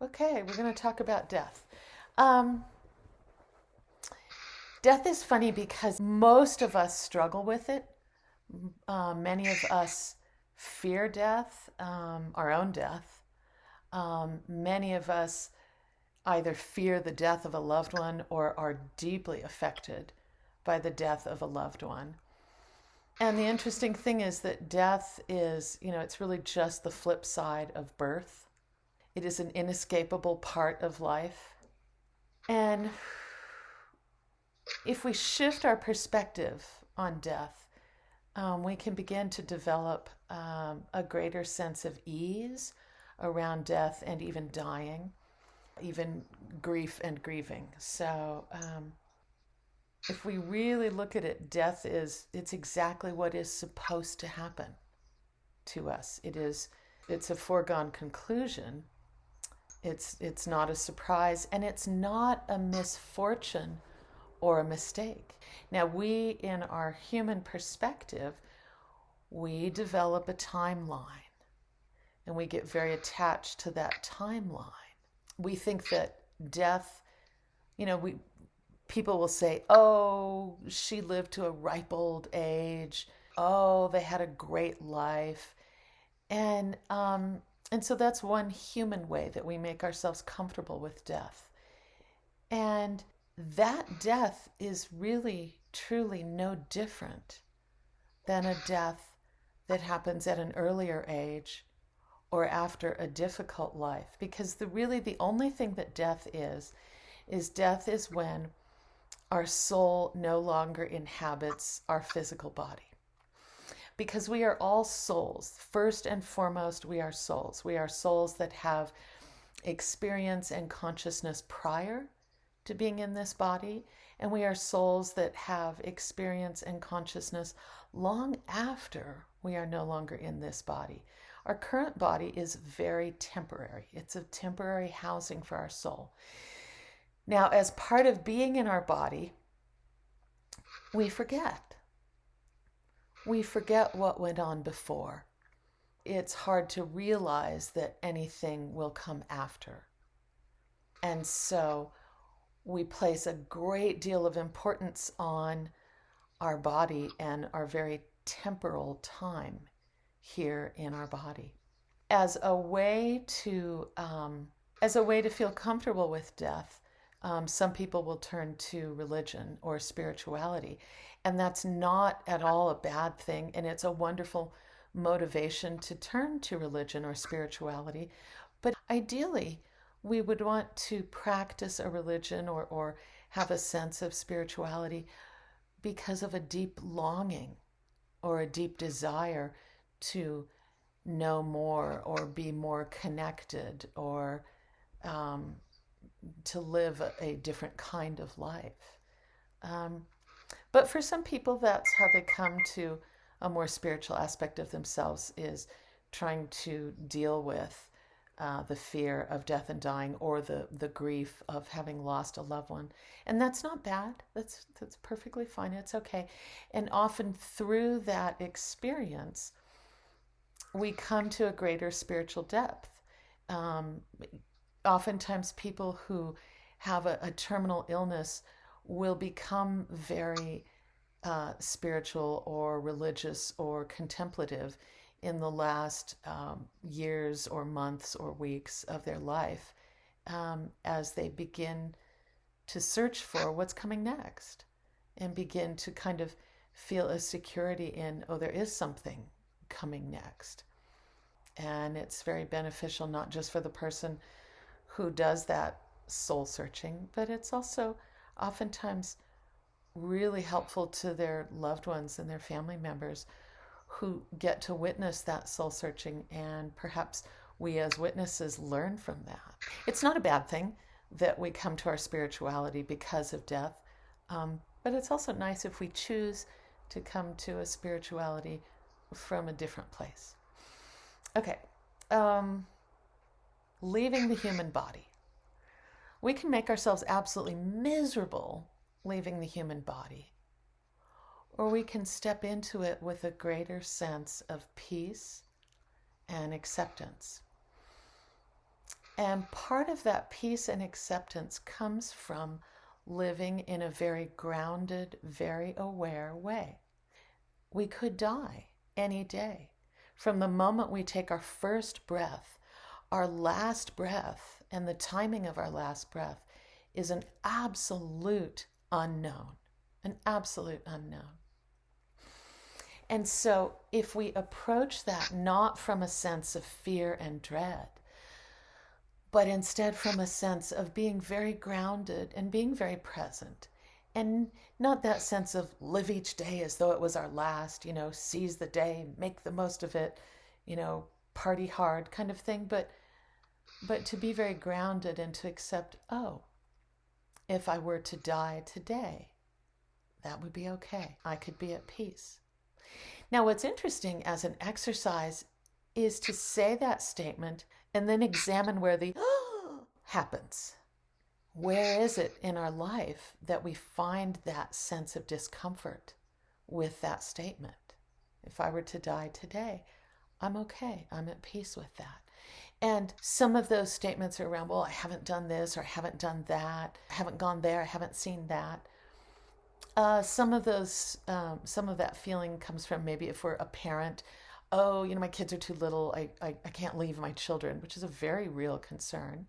Okay, we're going to talk about death. Um, Death is funny because most of us struggle with it. Many of us fear death, our own death. Many of us either fear the death of a loved one or are deeply affected by the death of a loved one. And the interesting thing is that death is, it's really just the flip side of birth. It is an inescapable part of life. And if we shift our perspective on death, we can begin to develop a greater sense of ease around death and even dying, even grief and grieving. So, if we really look at it, it's exactly what is supposed to happen to us. It's a foregone conclusion. It's not a surprise, and it's not a misfortune or a mistake. Now, we, in our human perspective, we develop a timeline and we get very attached to that timeline. We think that death, we people will say, "Oh, she lived to a ripe old age. Oh, they had a great life." And so that's one human way that we make ourselves comfortable with death. And that death is really, truly no different than a death that happens at an earlier age or after a difficult life. Because the only thing that death is when our soul no longer inhabits our physical body. Because we are all souls. First and foremost, we are souls. We are souls that have experience and consciousness prior to being in this body, and we are souls that have experience and consciousness long after we are no longer in this body. Our current body is very temporary. It's a temporary housing for our soul. Now, as part of being in our body, we forget. We forget what went on before. It's hard to realize that anything will come after. And so we place a great deal of importance on our body and our very temporal time here in our body as a way to feel comfortable with death. Some people will turn to religion or spirituality, and that's not at all a bad thing, and it's a wonderful motivation to turn to religion or spirituality. But ideally, we would want to practice a religion or have a sense of spirituality because of a deep longing or a deep desire to know more or be more connected or to live a different kind of life. Um, but for some people, that's how they come to a more spiritual aspect of themselves, is trying to deal with the fear of death and dying, or the grief of having lost a loved one. And that's not bad. That's perfectly fine. It's okay. And often through that experience, we come to a greater spiritual depth. Um, Oftentimes, people who have a terminal illness will become very spiritual or religious or contemplative in the last years or months or weeks of their life, as they begin to search for what's coming next and begin to kind of feel a security in, oh, there is something coming next. And it's very beneficial, not just for the person who does that soul searching, but it's also oftentimes really helpful to their loved ones and their family members who get to witness that soul searching, and perhaps we as witnesses learn from that. It's not a bad thing that we come to our spirituality because of death, but it's also nice if we choose to come to a spirituality from a different place. Okay, leaving the human body. We can make ourselves absolutely miserable leaving the human body, or we can step into it with a greater sense of peace and acceptance. And part of that peace and acceptance comes from living in a very grounded, very aware way. We could die any day. From the moment we take our first breath, our last breath, and the timing of our last breath is an absolute unknown, an absolute unknown. And so if we approach that not from a sense of fear and dread, but instead from a sense of being very grounded and being very present, and not that sense of live each day as though it was our last, seize the day, make the most of it, party hard kind of thing, but to be very grounded and to accept, oh, if I were to die today, that would be okay. I could be at peace. Now, what's interesting as an exercise is to say that statement and then examine where the happens. Where is it in our life that we find that sense of discomfort with that statement? If I were to die today, I'm okay. I'm at peace with that. And some of those statements are around, well, I haven't done this or I haven't done that. I haven't gone there. I haven't seen that. Some of that feeling comes from maybe if we're a parent, oh, my kids are too little. I can't leave my children, which is a very real concern.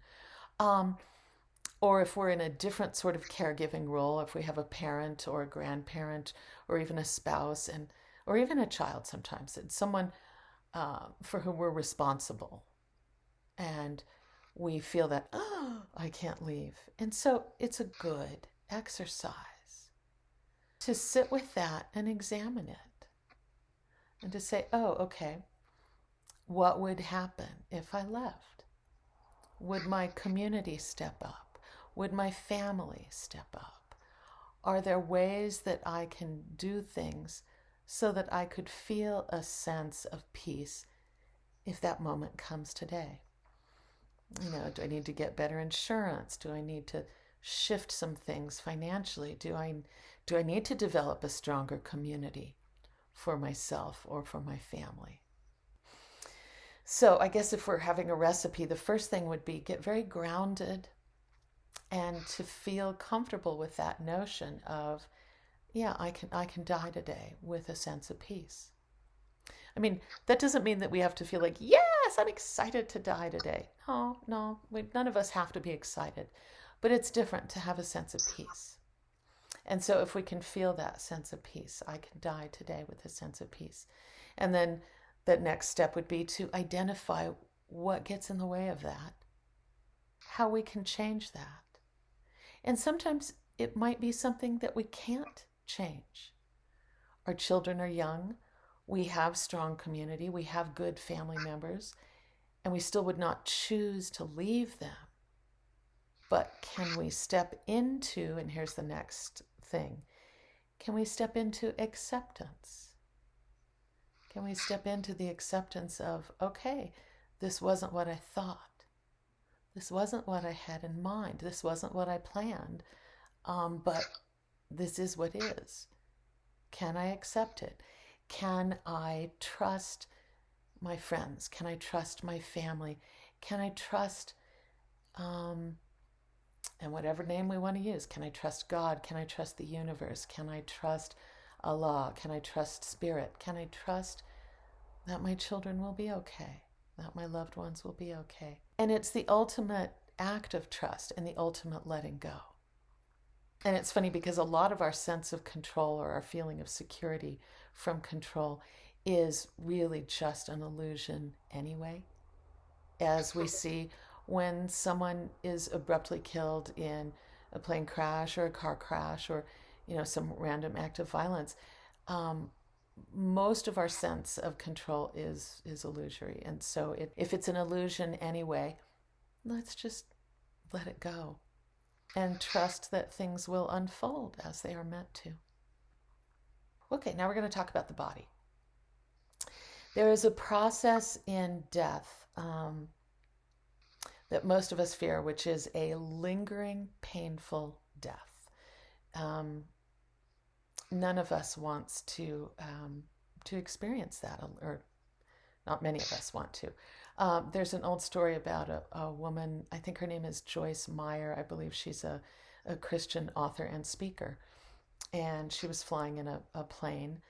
Or if we're in a different sort of caregiving role, if we have a parent or a grandparent or even a spouse or even a child sometimes, it's someone for whom we're responsible. And we feel that, oh, I can't leave. And so it's a good exercise to sit with that and examine it. And to say, oh, okay, what would happen if I left? Would my community step up? Would my family step up? Are there ways that I can do things so that I could feel a sense of peace if that moment comes today? Do I need to get better insurance? Do I need to shift some things financially? Do I need to develop a stronger community for myself or for my family? So I guess if we're having a recipe, the first thing would be get very grounded and to feel comfortable with that notion of, yeah, I can die today with a sense of peace. I mean, that doesn't mean that we have to feel like, yes, I'm excited to die today. No, none of us have to be excited, but it's different to have a sense of peace. And so if we can feel that sense of peace, I can die today with a sense of peace. And then the next step would be to identify what gets in the way of that, how we can change that. And sometimes it might be something that we can't change. Our children are young. We have strong community. We have good family members. And we still would not choose to leave them. But can we step into, and here's the next thing, can we step into acceptance? Can we step into the acceptance of, okay, this wasn't what I thought. This wasn't what I had in mind. This wasn't what I planned. But this is what is. Can I accept it? Can I trust my friends? Can I trust my family? Can I trust, and whatever name we want to use, can I trust God? Can I trust the universe? Can I trust Allah? Can I trust spirit? Can I trust that my children will be okay? That my loved ones will be okay? And it's the ultimate act of trust and the ultimate letting go. And it's funny because a lot of our sense of control or our feeling of security from control is really just an illusion anyway. As we see when someone is abruptly killed in a plane crash or a car crash or, some random act of violence, most of our sense of control is illusory. And so if it's an illusion anyway, let's just let it go and trust that things will unfold as they are meant to. Okay, now we're going to talk about the body. There is a process in death that most of us fear, which is a lingering, painful death. None of us wants to experience that, or not many of us want to. There's an old story about a woman, I think her name is Joyce Meyer. I believe she's a Christian author and speaker. And she was flying in a plane,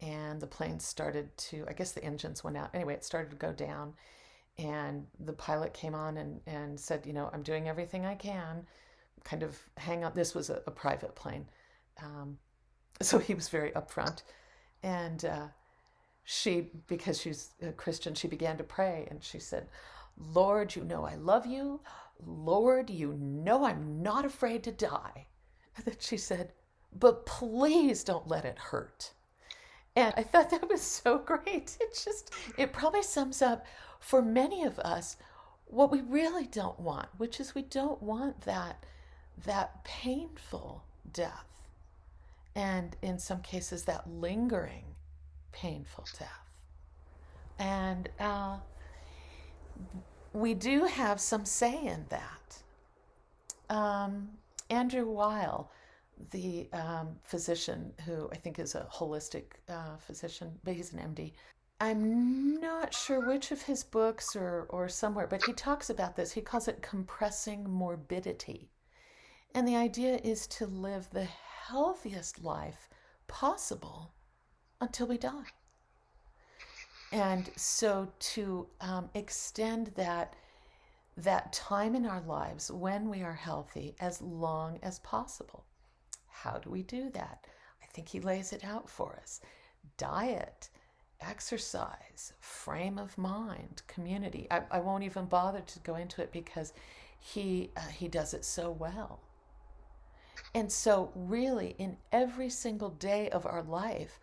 and the plane started to, I guess the engines went out. Anyway, it started to go down, and the pilot came on and said, I'm doing everything I can, kind of hang on. This was a private plane. So he was very upfront. And because she's a Christian, she began to pray, and she said, Lord, I love you. Lord, I'm not afraid to die. And then she said, but please don't let it hurt. And I thought that was so great. It probably sums up for many of us what we really don't want, which is we don't want that painful death. And in some cases, that lingering painful death. And we do have some say in that. Andrew Weil, the physician who I think is a holistic physician, but he's an MD. I'm not sure which of his books or somewhere, but he talks about this. He calls it compressing morbidity. And the idea is to live the healthiest life possible until we die. And so to extend that time in our lives when we are healthy as long as possible. How do we do that? I think he lays it out for us. Diet, exercise, frame of mind, community. I won't even bother to go into it because he does it so well. And so really in every single day of our life,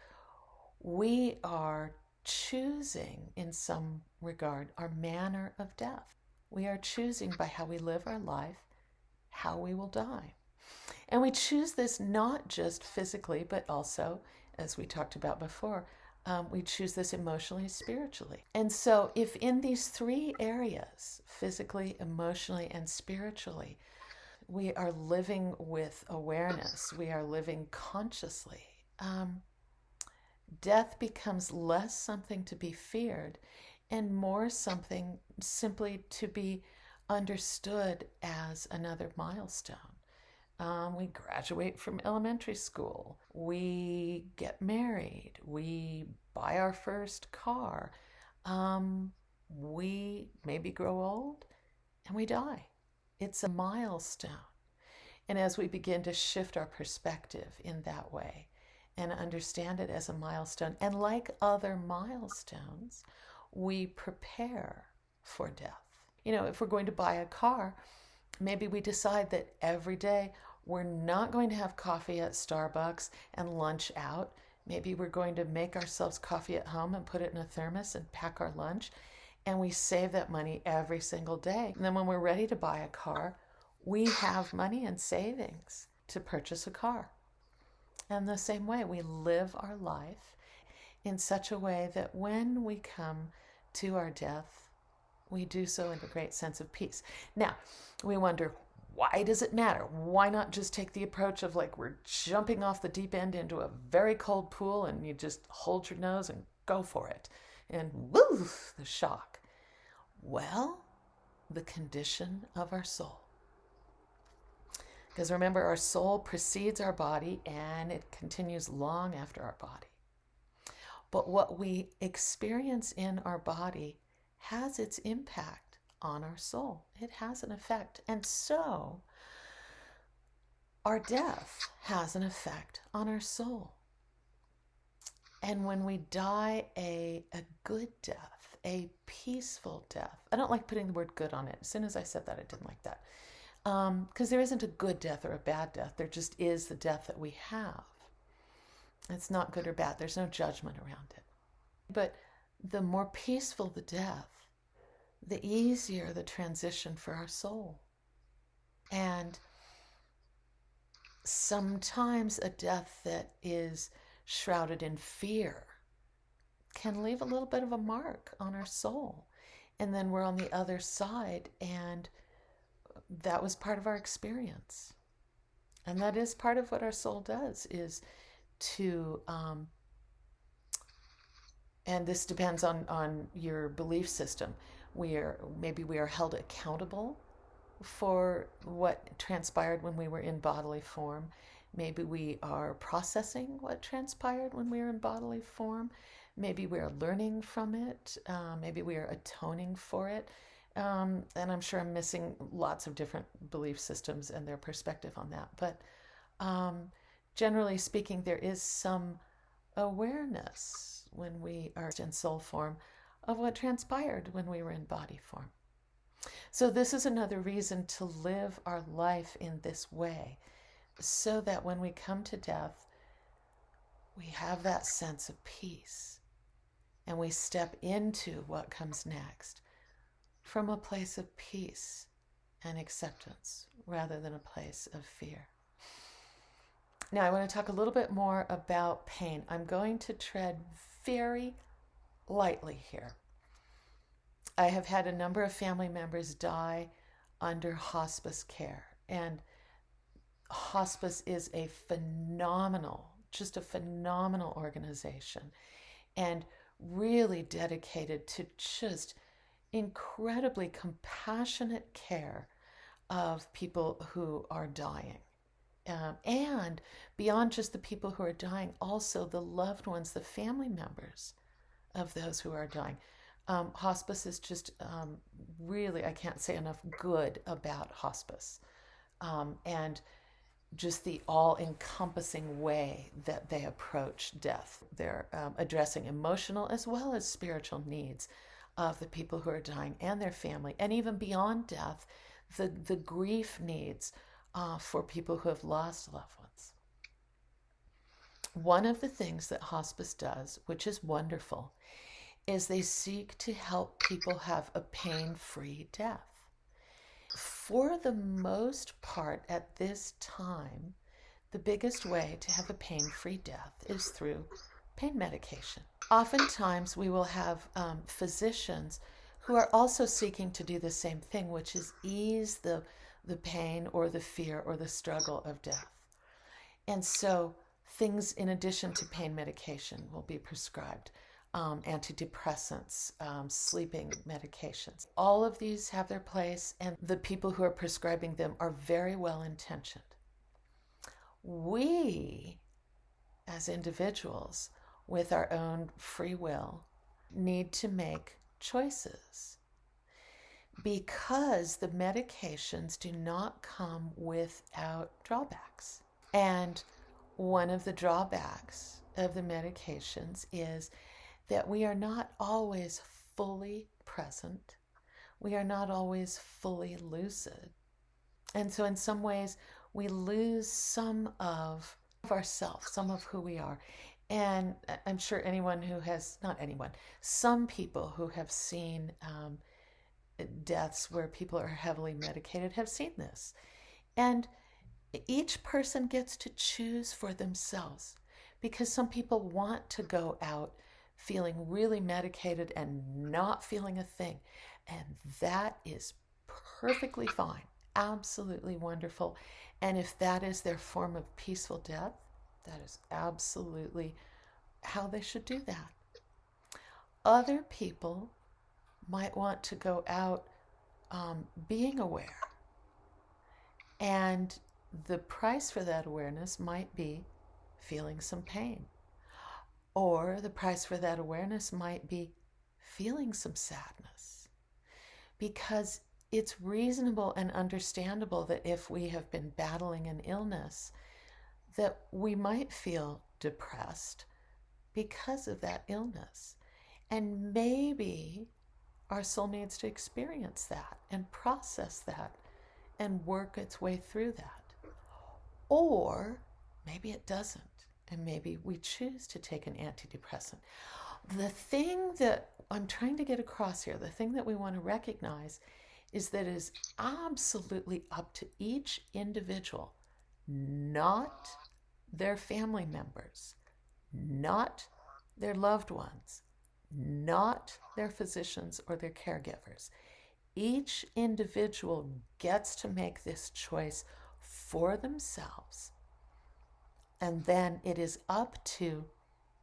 we are choosing in some regard our manner of death. We are choosing by how we live our life, how we will die. And we choose this not just physically, but also, as we talked about before, we choose this emotionally, spiritually. And so if in these three areas, physically, emotionally, and spiritually, we are living with awareness, we are living consciously, death becomes less something to be feared and more something simply to be understood as another milestone. We graduate from elementary school. We get married. We buy our first car. We maybe grow old and we die. It's a milestone. And as we begin to shift our perspective in that way and understand it as a milestone, and like other milestones, we prepare for death. If we're going to buy a car, maybe we decide that every day we're not going to have coffee at Starbucks and lunch out. Maybe we're going to make ourselves coffee at home and put it in a thermos and pack our lunch. And we save that money every single day. And then when we're ready to buy a car, we have money and savings to purchase a car. And the same way, we live our life in such a way that when we come to our death, we do so in a great sense of peace. Now, we wonder, why does it matter? Why not just take the approach of like we're jumping off the deep end into a very cold pool and you just hold your nose and go for it? And woo, the shock. Well, the condition of our soul. Because remember, our soul precedes our body and it continues long after our body. But what we experience in our body has its impact on our soul. It has an effect. And so our death has an effect on our soul. And when we die a good death, a peaceful death, I don't like putting the word good on it. As soon as I said that, I didn't like that. Because there isn't a good death or a bad death. There just is the death that we have. It's not good or bad. There's no judgment around it. But the more peaceful the death, the easier the transition for our soul. And sometimes a death that is shrouded in fear can leave a little bit of a mark on our soul. And then we're on the other side, and that was part of our experience. And that is part of what our soul does, is to, and this depends on your belief system, maybe we are held accountable for what transpired when we were in bodily form. Maybe we are processing what transpired when we were in bodily form. Maybe we are learning from it. Maybe we are atoning for it. And I'm sure I'm missing lots of different belief systems and their perspective on that. But generally speaking, there is some awareness when we are in soul form of what transpired when we were in body form. So this is another reason to live our life in this way, so that when we come to death, we have that sense of peace and we step into what comes next from a place of peace and acceptance rather than a place of fear. Now, I want to talk a little bit more about pain. I'm going to tread very lightly here. I have had a number of family members die under hospice care, and hospice is a phenomenal organization, and really dedicated to just incredibly compassionate care of people who are dying. And beyond just the people who are dying, also the loved ones, the family members of those who are dying. Hospice is just really, I can't say enough good about hospice. And just the all-encompassing way that they approach death. They're addressing emotional as well as spiritual needs of the people who are dying and their family. And even beyond death, the grief needs for people who have lost loved ones. One of the things that hospice does, which is wonderful, is they seek to help people have a pain-free death. For the most part at this time, the biggest way to have a pain-free death is through pain medication. Oftentimes we will have physicians who are also seeking to do the same thing, which is ease the pain or the fear or the struggle of death. And so things in addition to pain medication will be prescribed. Antidepressants, sleeping medications. All of these have their place, and the people who are prescribing them are very well intentioned. We, as individuals, with our own free will, need to make choices, because the medications do not come without drawbacks. And one of the drawbacks of the medications is that we are not always fully present. We are not always fully lucid. And so in some ways, we lose some of ourselves, some of who we are. And I'm sure some people who have seen deaths where people are heavily medicated have seen this. And each person gets to choose for themselves, because some people want to go out feeling really medicated and not feeling a thing. And that is perfectly fine, absolutely wonderful. And if that is their form of peaceful death, that is absolutely how they should do that. Other people might want to go out being aware. And the price for that awareness might be feeling some pain. Or the price for that awareness might be feeling some sadness. Because it's reasonable and understandable that if we have been battling an illness, that we might feel depressed because of that illness. And maybe our soul needs to experience that and process that and work its way through that. Or maybe it doesn't. And maybe we choose to take an antidepressant. The thing that I'm trying to get across here, the thing that we want to recognize, is that it is absolutely up to each individual, not their family members, not their loved ones, not their physicians or their caregivers. Each individual gets to make this choice for themselves. And then it is up to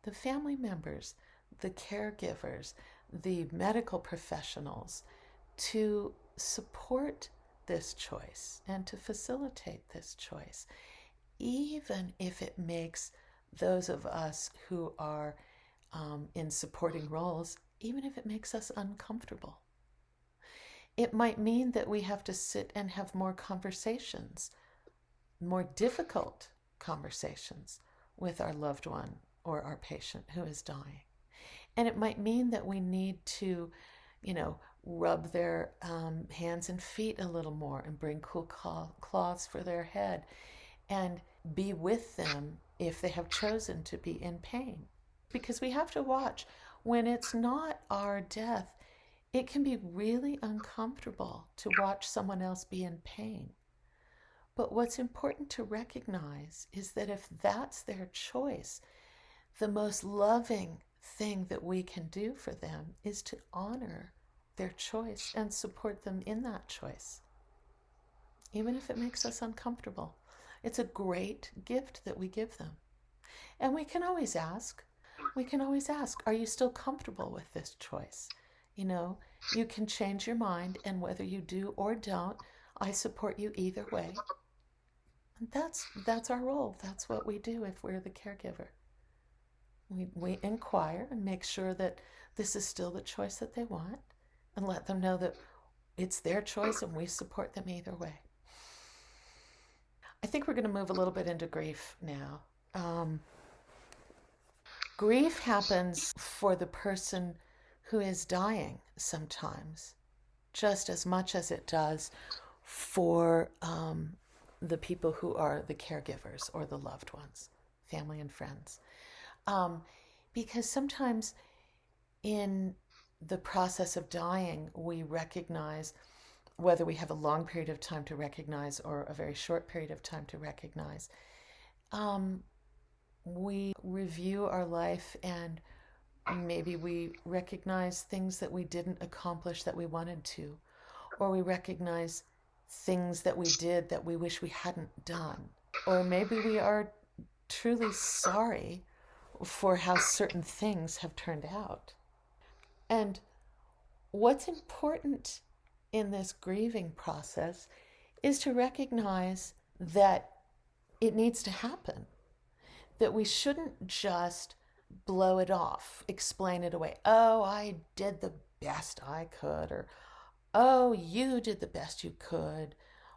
the family members, the caregivers, the medical professionals, to support this choice and to facilitate this choice, even if it makes those of us who are in supporting roles, even if it makes us uncomfortable. It might mean that we have to sit and have more conversations, more difficult conversations with our loved one or our patient who is dying. And it might mean that we need to, rub their hands and feet a little more and bring cool cloths for their head and be with them if they have chosen to be in pain. Because we have to watch, when it's not our death, it can be really uncomfortable to watch someone else be in pain. But what's important to recognize is that if that's their choice, the most loving thing that we can do for them is to honor their choice and support them in that choice, even if it makes us uncomfortable. It's a great gift that we give them. And we can always ask, are you still comfortable with this choice? You can change your mind, and whether you do or don't, I support you either way. And that's our role. That's what we do if we're the caregiver. We inquire and make sure that this is still the choice that they want, and let them know that it's their choice and we support them either way. I think we're going to move a little bit into grief now. Grief happens for the person who is dying sometimes, just as much as it does for the people who are the caregivers or the loved ones, family and friends. Because sometimes in the process of dying, we recognize, whether we have a long period of time to recognize or a very short period of time to recognize, we review our life, and maybe we recognize things that we didn't accomplish that we wanted to, or we recognize things that we did that we wish we hadn't done, or maybe we are truly sorry for how certain things have turned out. And what's important in this grieving process is to recognize that it needs to happen, that we shouldn't just blow it off, explain it away. Oh, I did the best I could, or oh, you did the best you could,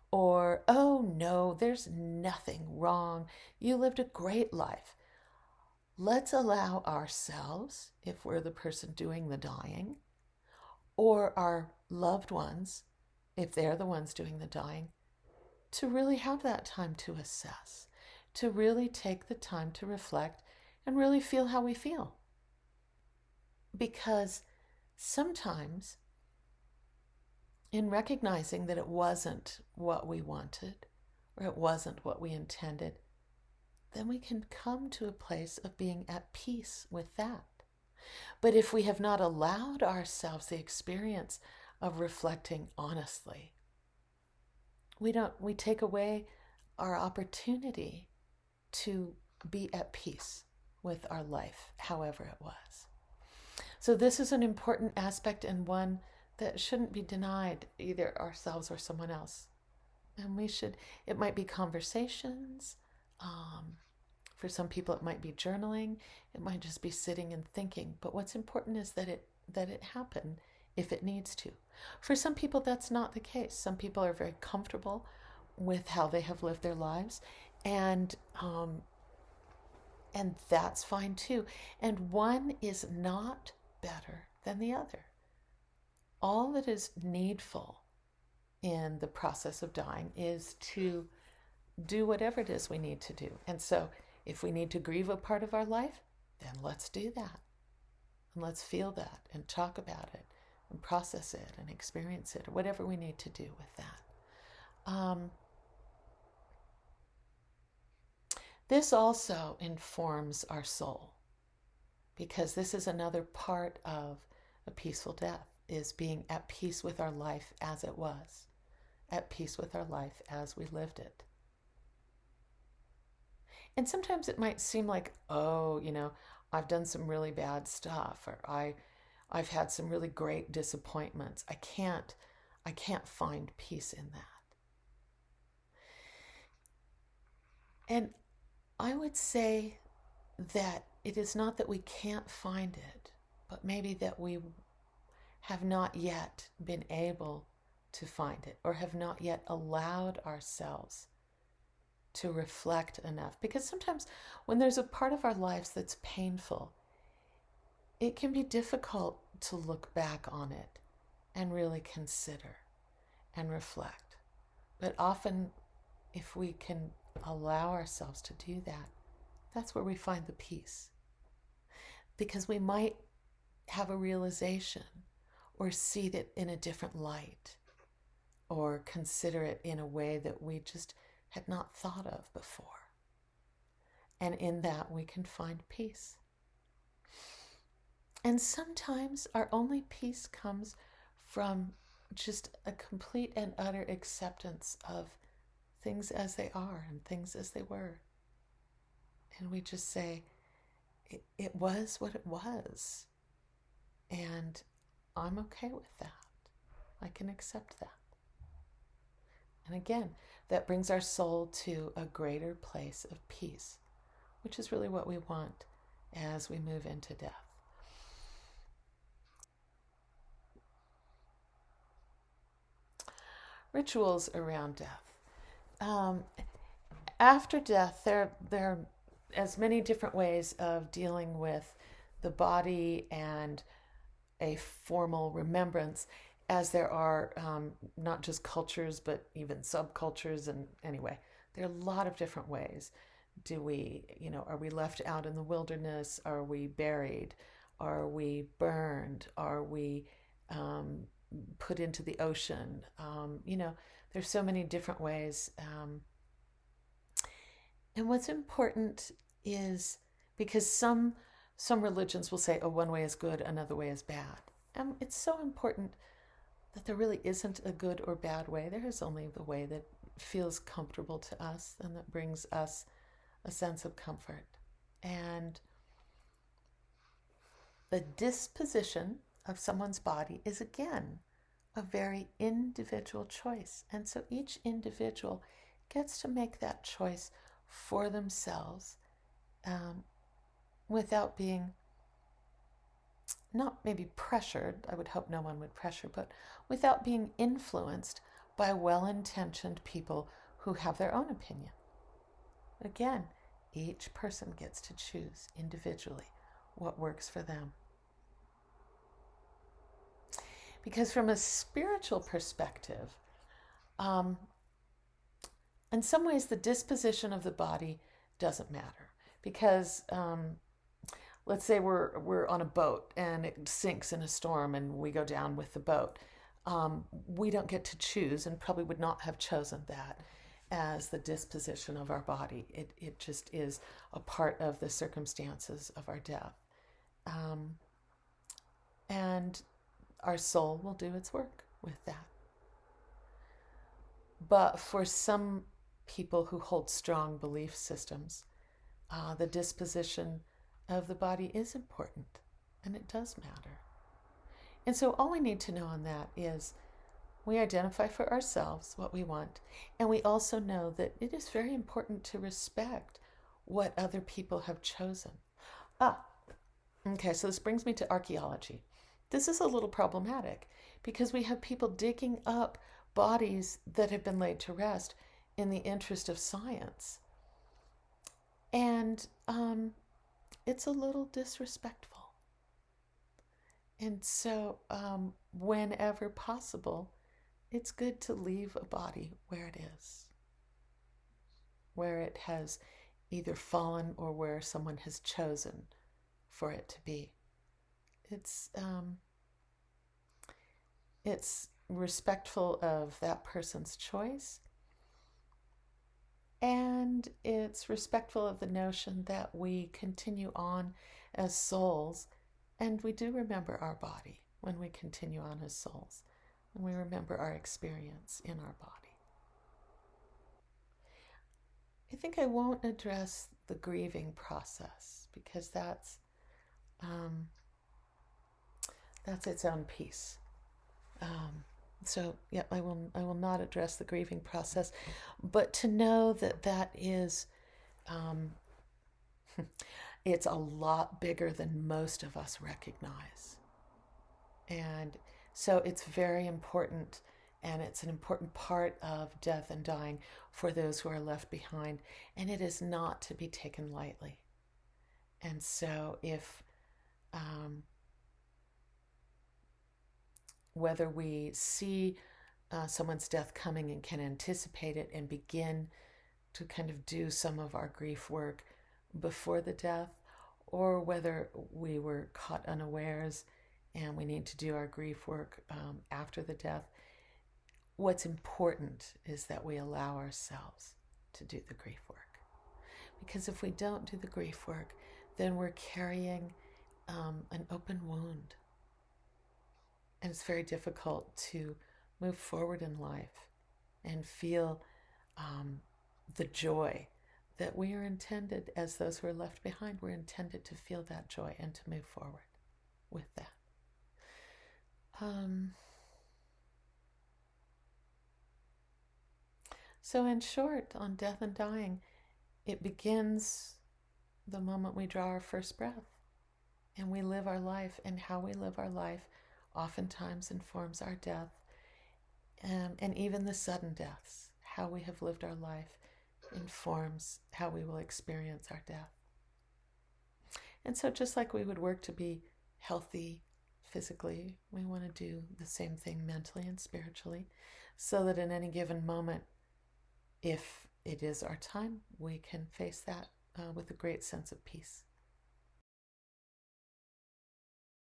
or oh no, there's nothing wrong. You lived a great life. Let's allow ourselves, if we're the person doing the dying, or our loved ones, if they're the ones doing the dying, to really have that time to assess, to really take the time to reflect and really feel how we feel. Because sometimes, in recognizing that it wasn't what we wanted, or it wasn't what we intended, then we can come to a place of being at peace with that. But if we have not allowed ourselves the experience of reflecting honestly, we take away our opportunity to be at peace with our life, however it was. So this is an important aspect, and one that shouldn't be denied either ourselves or someone else. And it might be conversations. For some people, it might be journaling. It might just be sitting and thinking. But what's important is that it happen if it needs to. For some people, that's not the case. Some people are very comfortable with how they have lived their lives, and that's fine too. And one is not better than the other. All that is needful in the process of dying is to do whatever it is we need to do. And so if we need to grieve a part of our life, then let's do that. And let's feel that and talk about it and process it and experience it, or whatever we need to do with that. This also informs our soul, because this is another part of a peaceful death, is being at peace with our life as it was, at peace with our life as we lived it. And sometimes it might seem like, oh, I've done some really bad stuff, or I've had some really great disappointments. I can't find peace in that. And I would say that it is not that we can't find it, but maybe that we have not yet been able to find it, or have not yet allowed ourselves to reflect enough. Because sometimes when there's a part of our lives that's painful, it can be difficult to look back on it and really consider and reflect. But often, if we can allow ourselves to do that, that's where we find the peace. Because we might have a realization, or see it in a different light, or consider it in a way that we just had not thought of before. And in that, we can find peace. And sometimes our only peace comes from just a complete and utter acceptance of things as they are and things as they were. And we just say, it was what it was. And I'm okay with that. I can accept that. And again, that brings our soul to a greater place of peace, which is really what we want as we move into death. Rituals around death. After death, there are as many different ways of dealing with the body and a formal remembrance as there are not just cultures, but even subcultures. And anyway, there are a lot of different ways. Are we left out in the wilderness? Are we buried? Are we burned? Are we put into the ocean? There's so many different ways. And what's important is, because some religions will say, oh, one way is good, another way is bad. And it's so important that there really isn't a good or bad way. There is only the way that feels comfortable to us and that brings us a sense of comfort. And the disposition of someone's body is, again, a very individual choice. And so each individual gets to make that choice for themselves, without being, not maybe pressured, I would hope no one would pressure, but without being influenced by well-intentioned people who have their own opinion. Again, each person gets to choose individually what works for them. Because from a spiritual perspective, in some ways the disposition of the body doesn't matter. Because let's say we're on a boat and it sinks in a storm and we go down with the boat. We don't get to choose, and probably would not have chosen that as the disposition of our body. It just is a part of the circumstances of our death. And our soul will do its work with that. But for some people who hold strong belief systems, the disposition of the body is important, and it does matter. And so all we need to know on that is we identify for ourselves what we want, and we also know that it is very important to respect what other people have chosen. Okay, so this brings me to archaeology. This is a little problematic because we have people digging up bodies that have been laid to rest in the interest of science. And it's a little disrespectful. And so whenever possible, it's good to leave a body where it is, where it has either fallen or where someone has chosen for it to be. It's respectful of that person's choice, and it's respectful of the notion that we continue on as souls, and we do remember our body when we continue on as souls, and we remember our experience in our body. I think I won't address the grieving process because that's That's its own piece. So yeah, I will not address the grieving process, but to know that that is, um, it's a lot bigger than most of us recognize. And so it's very important, and it's an important part of death and dying for those who are left behind. And it is not to be taken lightly. And so, if whether we see someone's death coming and can anticipate it and begin to kind of do some of our grief work before the death, or whether we were caught unawares and we need to do our grief work after the death, what's important is that we allow ourselves to do the grief work. Because if we don't do the grief work, then we're carrying an open wound. And it's very difficult to move forward in life and feel the joy that we are intended, as those who are left behind, we're intended to feel that joy and to move forward with that. So in short, on death and dying, it begins the moment we draw our first breath and we live our life, and how we live our life oftentimes informs our death, and even the sudden deaths. How we have lived our life informs how we will experience our death. And so just like we would work to be healthy physically, we want to do the same thing mentally and spiritually, so that in any given moment, if it is our time, we can face that with a great sense of peace.